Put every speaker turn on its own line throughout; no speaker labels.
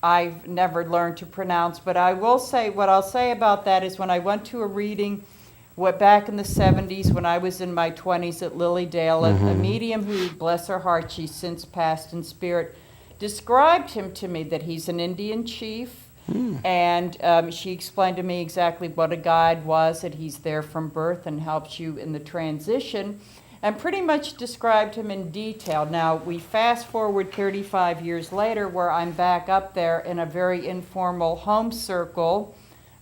I've never learned to pronounce, but I will say, what I'll say about that is when I went to a reading back in the 70s when I was in my 20s at Lilydale, a medium who, bless her heart, she's since passed in spirit, described him to me that he's an Indian chief. And she explained to me exactly what a guide was, that he's there from birth and helps you in the transition, and pretty much described him in detail. Now, we fast forward 35 years later where I'm back up there in a very informal home circle,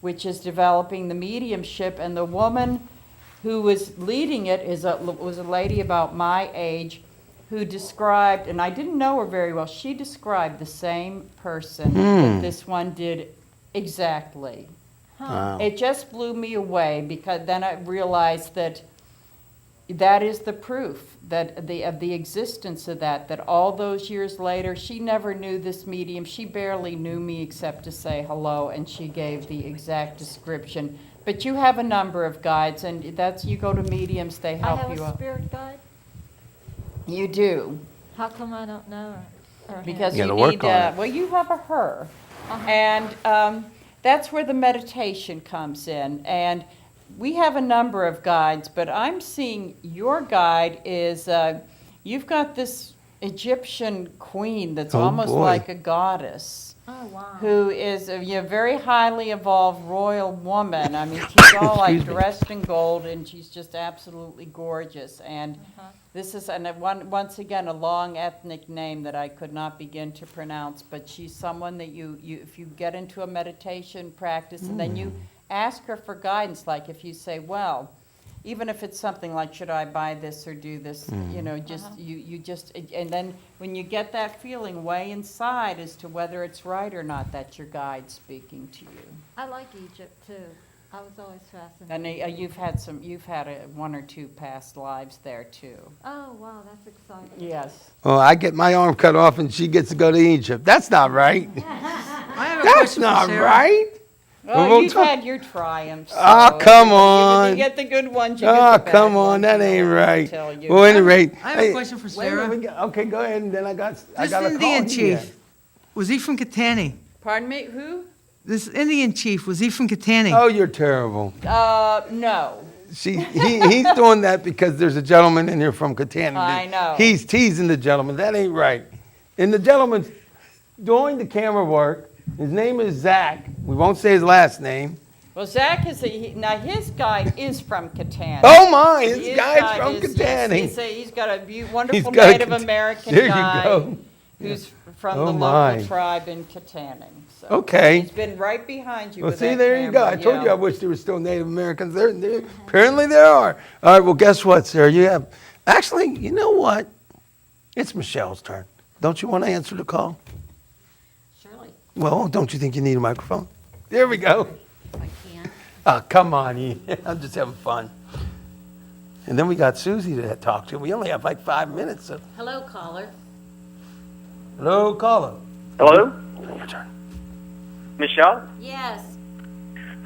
which is developing the mediumship, and the woman who was leading it was a lady about my age who described, and I didn't know her very well, she described the same person that this one did exactly.
Wow.
It just blew me away, because then I realized that is the proof that of the existence of that all those years later, she never knew this medium. She barely knew me except to say hello, and she gave the exact description. But you have a number of guides, and you go to mediums, they help you
I have a
out.
spirit guide.
You do.
How come I don't know her? Or
Because
You
you
gotta work
need,
on it.
well, you have a her.
Uh-huh.
And that's where the meditation comes in. And we have a number of guides, but I'm seeing your guide is, you've got this Egyptian queen that's
Oh,
almost
boy.
like a goddess.
Oh, wow.
Who is a very highly evolved royal woman. I mean, she's all like
Excuse me.
dressed in gold, and she's just absolutely gorgeous. And this is, once again, a long ethnic name that I could not begin to pronounce, but she's someone that you if you get into a meditation practice, and then you ask her for guidance, like if you say, well, even if it's something like, should I buy this or do this, you just, and then when you get that feeling way inside as to whether it's right or not, that's your guide speaking to you.
I like Egypt, too. I was always fascinated.
And you've had one or two past lives there too.
Oh, wow, that's exciting.
Yes.
Well, I get my arm cut off and she gets to go to Egypt. That's not right.
I have a
That's
question for
not
Sarah.
right.
Well,
we'll
you've
talk-
had your triumphs.
Ah,
so
come
you
on.
get the good ones, you get
Oh,
the bad
come on,
ones,
that
and
ain't
I'll
right.
tell you.
Well, at any rate.
I have a question for
wait a minute,
Sarah.
okay, go ahead, and then I got
This
a call
Indian
here.
chief, was he from Katani?
Pardon me, who?
This Indian chief, was he from Katani?
Oh, you're terrible.
No.
He's doing that because there's a gentleman in here from Katana.
I know.
He's teasing the gentleman. That ain't right. And the gentleman's doing the camera work. His name is Zach. We won't say his last name.
Well, Zach now his guide is from Katana.
Oh my, his
His
guy's
guide
from
is-
Katana.
yes, he's got a wonderful
got a
Native
Kat-
American
There you
guy
go.
who's from
Oh,
the
my.
local tribe in Katana. So
Okay.
He's been right behind you
Well,
with
see,
that
there you go.
camera,
I told you
yeah.
I wish there were still Native Americans there. Apparently there are. All right, well, guess what, Sarah? You have, actually, you know what? It's Michelle's turn. Don't you want to answer the call?
Surely,
Well, don't you think you need a microphone? There we go.
if I can.
Oh, come on, Ian. I'm just having fun. And then we got Susie to talk to. We only have like 5 minutes. So.
Hello, caller.
Hello, caller.
Hello,
Your turn.
Michelle?
Yes.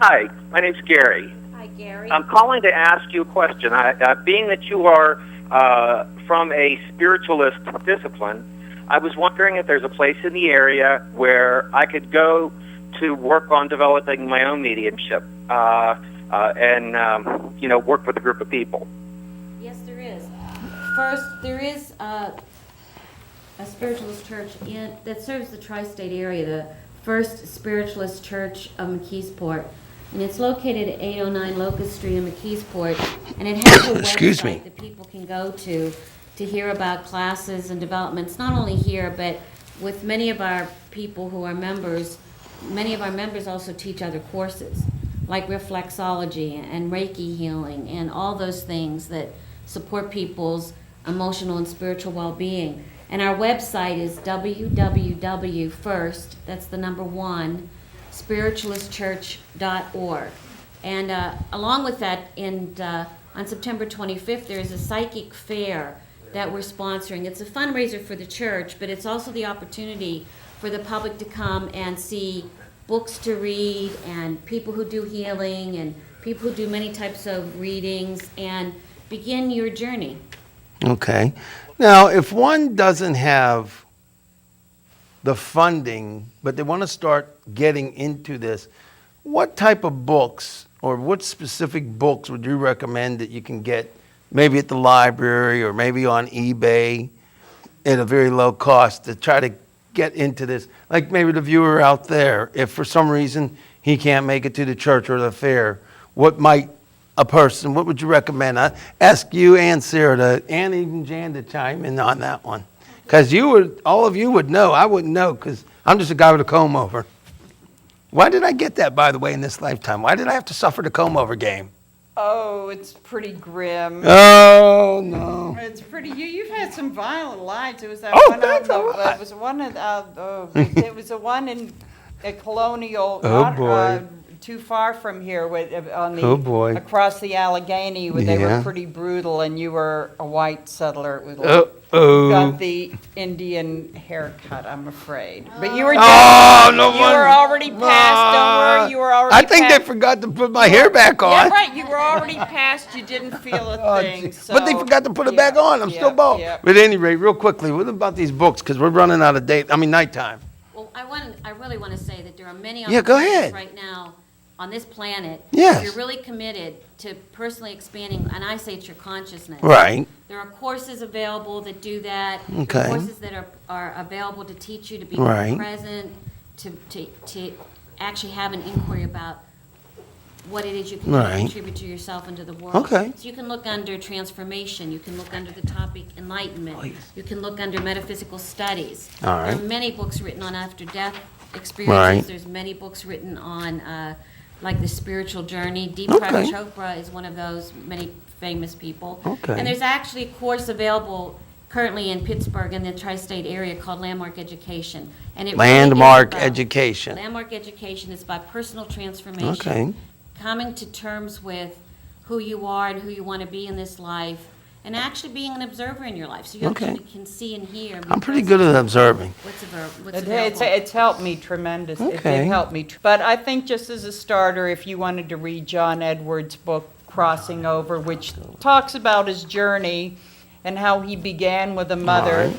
Hi, my name's Gary.
Hi, Gary.
I'm calling to ask you a question. Being that you are from a spiritualist discipline, I was wondering if there's a place in the area where I could go to work on developing my own mediumship and work with a group of people.
Yes, there is. First, there is a spiritualist church that serves the tri-state area, the First Spiritualist Church of McKeesport. And it's located at 809 Locust Street in McKeesport. And it has a
Excuse
website
me.
that people can go to hear about classes and developments, not only here, but with many of our people who are members. Many of our members also teach other courses, like reflexology and Reiki healing and all those things that support people's emotional and spiritual well-being. And our website is www.first, that's the number 1, spiritualistchurch.org. And along with that, on September 25th, there is a psychic fair that we're sponsoring. It's a fundraiser for the church, but it's also the opportunity for the public to come and see books to read and people who do healing and people who do many types of readings and begin your journey.
Okay. Now, if one doesn't have the funding, but they want to start getting into this, what type of books or what specific books would you recommend that you can get maybe at the library or maybe on eBay at a very low cost to try to get into this? Like maybe the viewer out there, if for some reason he can't make it to the church or the fair, what would you recommend? I ask you and Sara and even Jan to chime in on that one. Because all of you would know. I wouldn't know because I'm just a guy with a comb over. Why did I get that, by the way, in this lifetime? Why did I have to suffer the comb over game?
Oh, it's pretty grim.
Oh, no.
It's pretty. You've had some violent lives. It was that
Oh,
one.
thanks a
On the,
lot.
it was one. It was the one in a colonial.
Oh,
not,
boy.
Too far from here, on the
Oh, boy.
across the Allegheny, where they
Yeah.
were pretty brutal, and you were a white settler with
Uh-oh.
got the Indian haircut. I'm afraid, but you were.
Oh, no
you
wonder.
were already past. Don't worry, you were already.
I think they
past.
forgot to put my hair back on.
Yeah, right. You were already past. You didn't feel a
Oh,
thing.
gee.
So,
But they forgot to put it
yeah,
back on. I'm still
yeah,
bald.
yeah.
But at any rate, real quickly, what about these books? Because we're running out of nighttime.
Well, I really want to say that there are many
Yeah, go
opportunities
ahead.
right now on this planet.
Yes.
If you're really committed to personally expanding, and I say it's your consciousness.
Right.
There are courses available that do that.
Okay.
There are courses that are available to teach you to be more
Right.
present, to actually have an inquiry about what it is you can
Right.
contribute to yourself and to the world.
Okay.
So you can look under transformation, you can look under the topic enlightenment, you can look under metaphysical studies.
All right.
There are many books written on after-death
Right.
experiences. There's many books written on, like the spiritual journey.
Okay.
Deepak Chopra is one of those many famous people.
Okay.
And there's actually a course available currently in Pittsburgh in the tri-state area called Landmark Education. And it really is
Landmark
about-
Education.
Landmark Education is about personal transformation.
Okay.
Coming to terms with who you are and who you want to be in this life, and actually being an observer in your life. So you
Okay.
actually can see and hear. and be
I'm pretty
present
good at
to
observing.
What's
It's
available.
it's helped me tremendous. It
Okay.
did help me. But I think just as a starter, if you wanted to read John Edwards' book, Crossing Over, which talks about his journey and how he began with a mother
Right.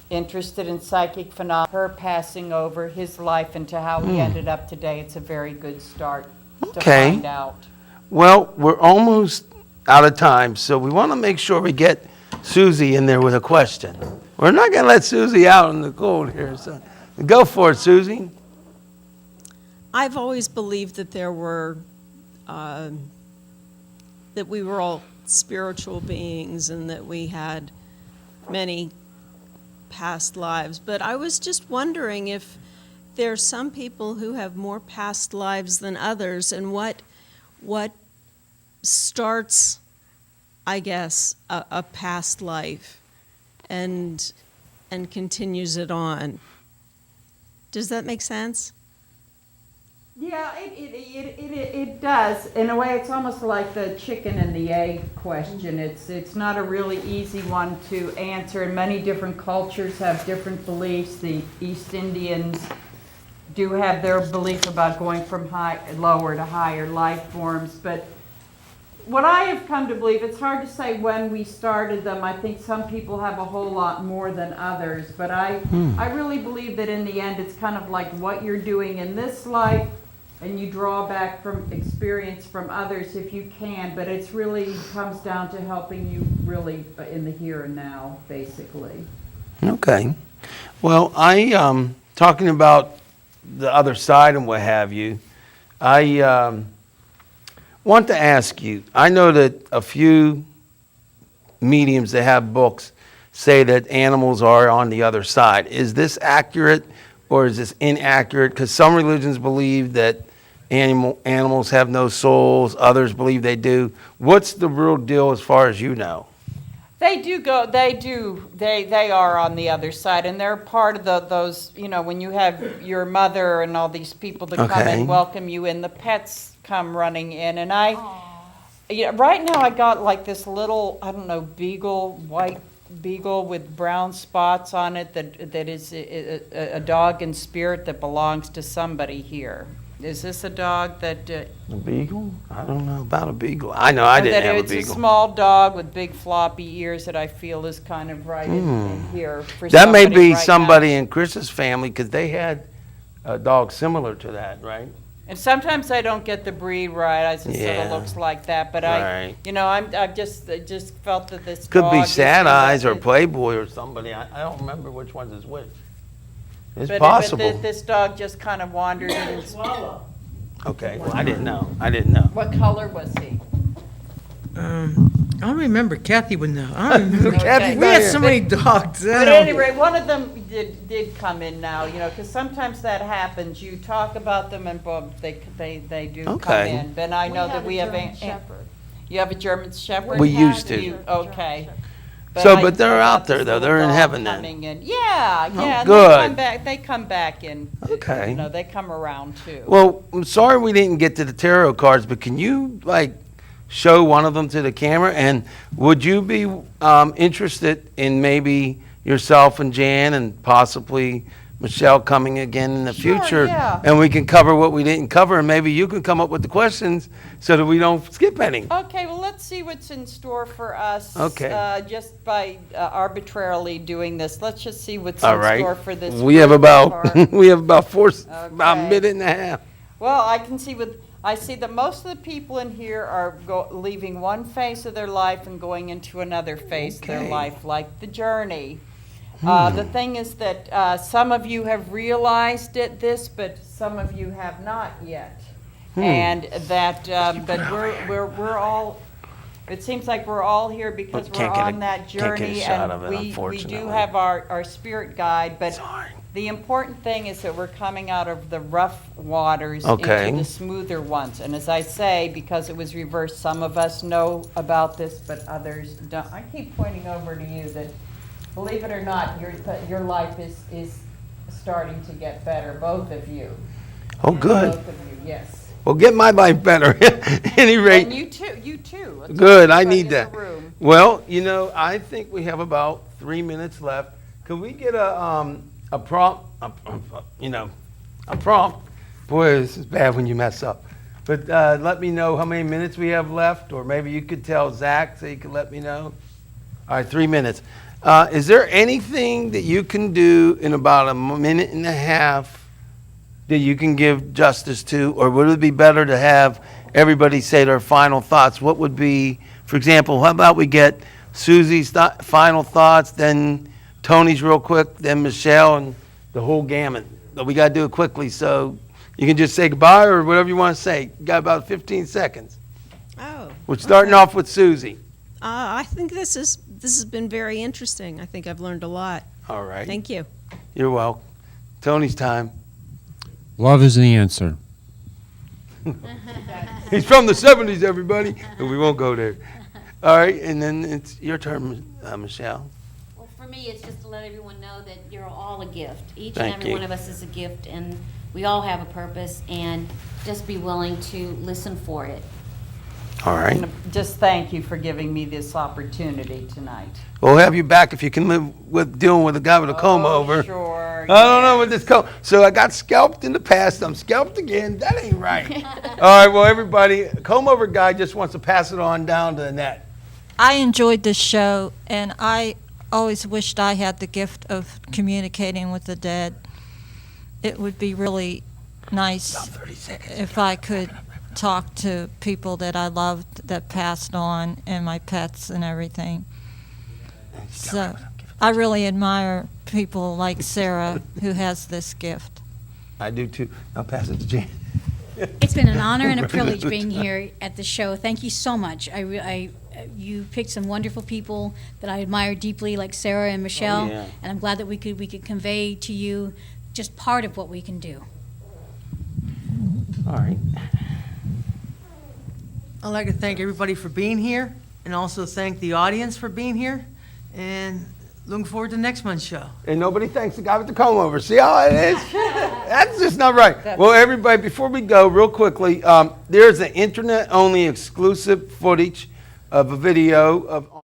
interested in psychic phenomena, her passing over his life into how he ended up today, it's a very good start to
Hmm. Okay.
find out.
Well, we're almost out of time, so we want to make sure we get Suzi in there with a question. We're not going to let Suzi out in the cold here, so go for it, Suzi.
I've always believed that there were, that we were all spiritual beings and that we had many past lives. But I was just wondering if there's some people who have more past lives than others, and what starts, I guess, a past life and continues it on. Does that make sense?
Yeah, it does. In a way, it's almost like the chicken and the egg question. It's not a really easy one to answer, and many different cultures have different beliefs. The East Indians do have their belief about going from lower to higher life forms, but what I have come to believe, it's hard to say when we started them. I think some people have a whole lot more than others, but I really believe that in the end it's kind of like what you're doing in this life, and you draw back from experience from others if you can, but it's really comes down to helping you really in the here and now, basically.
Okay. Well, talking about the other side and what have you, I want to ask you, I know that a few mediums that have books say that animals are on the other side. Is this accurate or is this inaccurate? Because some religions believe that animals have no souls, others believe they do. What's the real deal as far as you know?
They are on the other side, and they're part of those, when you have your mother and all these people that come
Okay.
and welcome you in, the pets come running in, and right now I got like this little, I don't know, white beagle with brown spots on it that is a dog in spirit that belongs to somebody here. Is this a dog that?
A beagle? I don't know about a beagle. I know I didn't have a
It's a
beagle.
small dog with big floppy ears that I feel is kind of right in here for
That may
somebody
be
right
somebody
now.
in Chris's family, because they had a dog similar to that, right?
And sometimes I don't get the breed right. I just sort
Yeah.
of looks like that, but
Right.
I just felt that this
Could
dog
be
is-
Sad Eyes or
it-
Playboy or somebody. I don't remember which one's is which. It's
but
possible.
this dog just kind of wandered in.
Okay, well, I didn't know.
What color was he?
I don't remember. Kathy would know. I don't remember.
Kathy's
We
not
had
here.
so many dogs. I
But
don't-
at any rate, one of them did come in now, because sometimes that happens. You talk about them and boom, they do come
Okay.
in. But I know that we have
German
a
Shepherd.
you have a German Shepherd.
We used to.
You- okay.
But they're
I
out
thought
there,
this
though.
little
They're in
dog
heaven then.
coming in. Yeah,
Oh,
yeah. and
good.
They come back in.
Okay.
They come around too.
Well, I'm sorry we didn't get to the tarot cards, but can you, show one of them to the camera? And would you be interested in maybe yourself and Jan and possibly Michelle coming again in the
Sure,
future?
yeah.
And we can cover what we didn't cover, and maybe you can come up with the questions so that we don't skip any.
Okay, well, let's see what's in store for us.
Okay.
Just by arbitrarily doing this, let's just see what's
All
in
right.
store for this.
We have
group
about,
for-
we have about about a
Okay.
minute and a half.
Well, I see that most of the people in here are leaving one phase of their life and going into another phase of their
Okay.
life, like the journey. The thing is that some of you have realized this, but some of you have not yet. And that, but we're all. It seems like we're all here because
But
we're
can't get a-
on that
can't get a
journey,
shot of
and
it,
we do
unfortunately.
have our spirit guide. But
Sorry.
the important thing is that we're coming out of the rough waters
Okay.
into the smoother ones. And as I say, because it was reversed, some of us know about this, but others don't. I keep pointing over to you that, believe it or not, your life is starting to get better, both of you.
Oh, good.
Both of you, yes.
Well, get my life better. At any rate.
And you too. Let's
Good,
get
I
everybody
need
in
that.
the room.
Well, I think we have about 3 minutes left. Could we get a prompt, a prompt? Boy, this is bad when you mess up. But let me know how many minutes we have left, or maybe you could tell Zach so he could let me know. All right, 3 minutes. Is there anything that you can do in about a minute and a half that you can give justice to, or would it be better to have everybody say their final thoughts? What would be, for example, how about we get Susie's final thoughts, then Tony's real quick, then Michelle, and the whole gamut. But we got to do it quickly, so you can just say goodbye or whatever you want to say. You got about 15 seconds.
Oh.
We're starting off with Susie.
I think this has been very interesting. I think I've learned a lot.
All right.
Thank you.
You're welcome. Tony's time.
Love is the answer.
He's from the 70s, everybody, and we won't go there. All right, and then it's your turn, Michelle.
Well, for me, it's just to let everyone know that you're all a gift. Each
Thank
and every
you.
one of us is a gift, and we all have a purpose, and just be willing to listen for it.
All right.
And just thank you for giving me this opportunity tonight.
We'll have you back if you can live with dealing with a guy with a comb over.
Sure.
I don't know with this comb. So I got scalped in the past. I'm scalped again. That ain't right. All right. Well, everybody, comb over guy just wants to pass it on down to Annette.
I enjoyed this show, and I always wished I had the gift of communicating with the dead. It would be really nice
30 seconds.
if I could talk to people that I loved that passed on, and my pets and everything. So I really admire people like Sara who has this gift.
I do too. I'll pass it to Jan.
It's been an honor and a privilege being here at the show. Thank you so much. You picked some wonderful people that I admire deeply, like Sara and Michelle,
yeah.
and I'm glad that we could convey to you just part of what we can do.
All right.
I'd like to thank everybody for being here, and also thank the audience for being here, and looking forward to next month's show.
And nobody thanks the guy with the comb over. See how it is? That's just not right. Well, everybody, before we go, real quickly, there's an internet-only exclusive footage of a video of